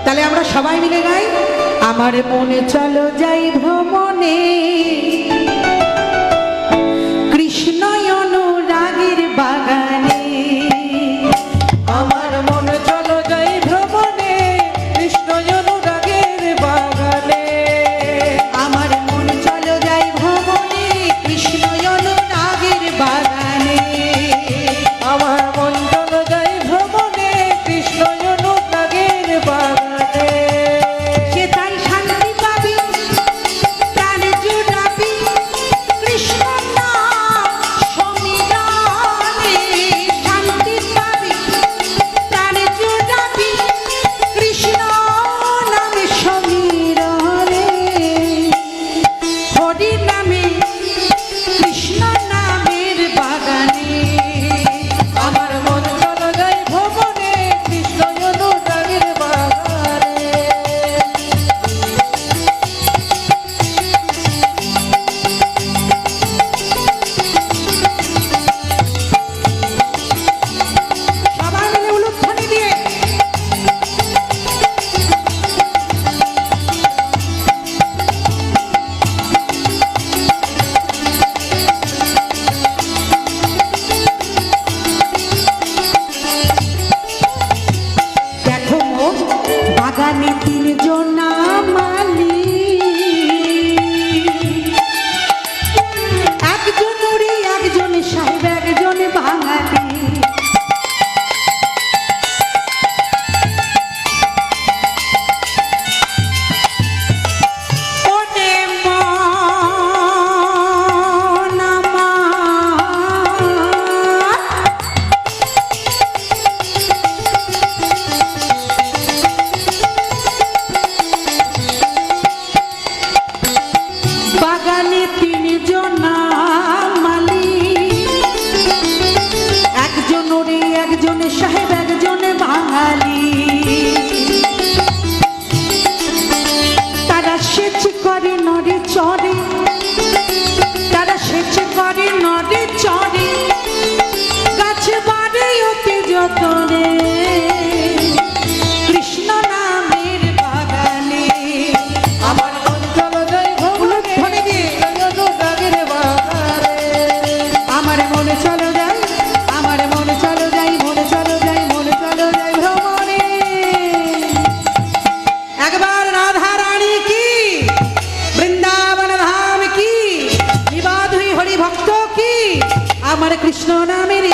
তাহলে আমরা সবাই মিলে গাই, আমার মনে চলো যাই ভ্রমণে, কৃষ্ণ অনুরাগের বাগানে। আমার মনে চলো যাই ভ্রমণে, কৃষ্ণ অনুরাগের বাগানে। আমার মনে চলো যাই ভ্রমণে, কৃষ্ণ অনুরাগের বাগানে। আমার মন চলো যাই ভ্রমণে, কৃষ্ণ অনুরাগের বাগানে। সে তাই শান্তি পাবি, প্রাণ জুড়াবি, কৃষ্ণ নাম সমীরণে। শান্তি পাবি, প্রাণ জুড়াবি, কৃষ্ণ নাম সমীরণে। হরি নামে, কৃষ্ণ নামের বাগানে। আমার মন চলো যাই ভ্রমণে, কৃষ্ণ অনুরাগের বাগানে। সবাই মিলে উলুধ্বনি দিয়ে দেখো মো, বাগানে তিনজন মালি, একজন উড়ি, একজন সাহেব, একজন বাঙালি। ওরে মন আমার, বাগানে তিনজন মালি, একজন ওরে, একজন সাহেব, একজন বাঙালি। তারা সেচ করে নড়ে চড়ে, তারা সেচ করে নড়ে চড়ে, গাছে বাড়ে অতি যতনে, কৃষ্ণ নামের বাগানে। আমার মন চলো যাই ভ্রমণে, উলুধ্বনি দিয়ে কৃষ্ণ অনুরাগের বাগানে। আমার মনে চলো যাই, আমার মনে চলো যাই, মনে চলো যাই, মনে চলো যাই ভ্রমণে। একবার রাধা রানী কি, বৃন্দাবন ধাম কি, নিবাধ হরি ভক্ত কি, আমার কৃষ্ণ নামের